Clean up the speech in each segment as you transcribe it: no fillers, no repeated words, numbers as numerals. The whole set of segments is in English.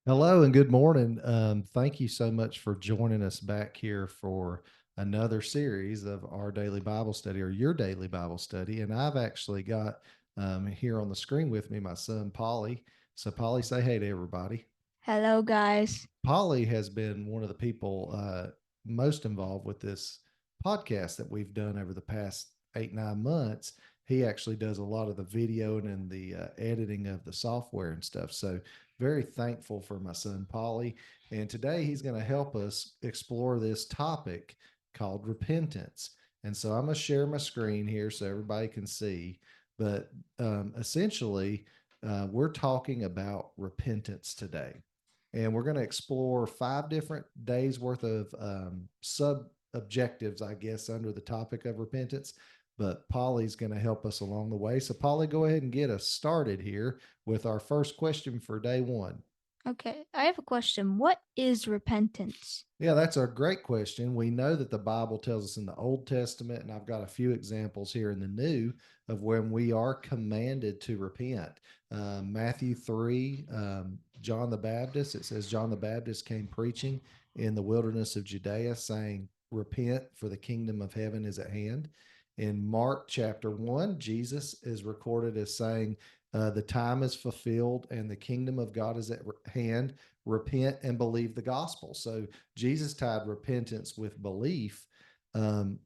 Hello and good morning. Thank you so much for joining us back here for another series of our daily Bible study or your daily Bible study. And I've actually got here on the screen with me my son, Polly. So, Polly, say hey to everybody. Hello, guys. Polly has been one of the people most involved with this podcast that we've done over the past 8, 9 months. He actually does a lot of the video and the editing of the software and stuff. So, very thankful for my son, Polly. And today he's going to help us explore this topic called repentance. And so, I'm going to share my screen here so everybody can see. But essentially, we're talking about repentance today, and we're going to explore 5 different days worth of sub objectives, I guess, under the topic of repentance. But Polly's going to help us along the way. So, Polly, go ahead and get us started here with our first question for day one. Okay, I have a question. What is repentance? Yeah, that's a great question. We know that the Bible tells us in the Old Testament, and I've got a few examples here in the New of when we are commanded to repent. Matthew 3, John the Baptist, it says, John the Baptist came preaching in the wilderness of Judea, saying, repent, for the kingdom of heaven is at hand. In Mark chapter 1, Jesus is recorded as saying, the time is fulfilled and the kingdom of God is at hand. Repent and believe the gospel. So Jesus tied repentance with belief. Um,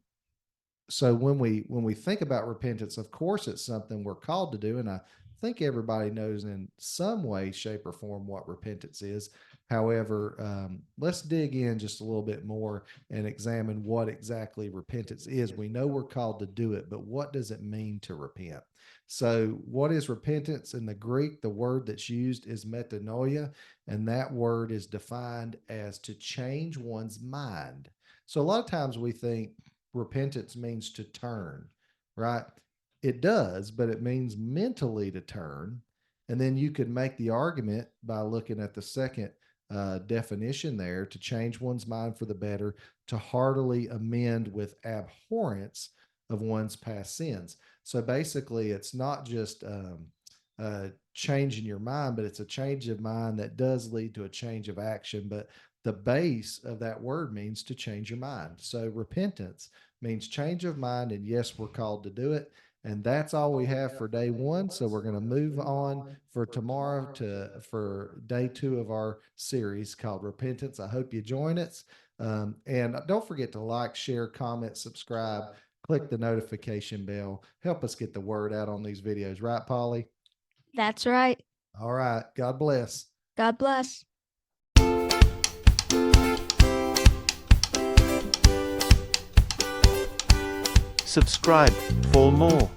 so when we think about repentance, of course, it's something we're called to do, and I think everybody knows in some way, shape, or form what repentance is. However, let's dig in just a little bit more and examine what exactly repentance is. We know we're called to do it, but what does it mean to repent? So, what is repentance in the Greek? The word that's used is metanoia, and that word is defined as to change one's mind. So, a lot of times we think repentance means to turn, right? It does, but it means mentally to turn. And then you could make the argument by looking at the second definition there, to change one's mind for the better, to heartily amend with abhorrence of one's past sins. So basically, it's not just changing your mind, but it's a change of mind that does lead to a change of action. But the base of that word means to change your mind. So repentance means change of mind. And yes, we're called to do it. And that's all we have for day one. So we're going to move on for tomorrow to for day two of our series called Repentance. I hope you join us. And don't forget to like, share, comment, subscribe, click the notification bell. Help us get the word out on these videos. Right, Polly? That's right. All right. God bless. God bless. Subscribe for more.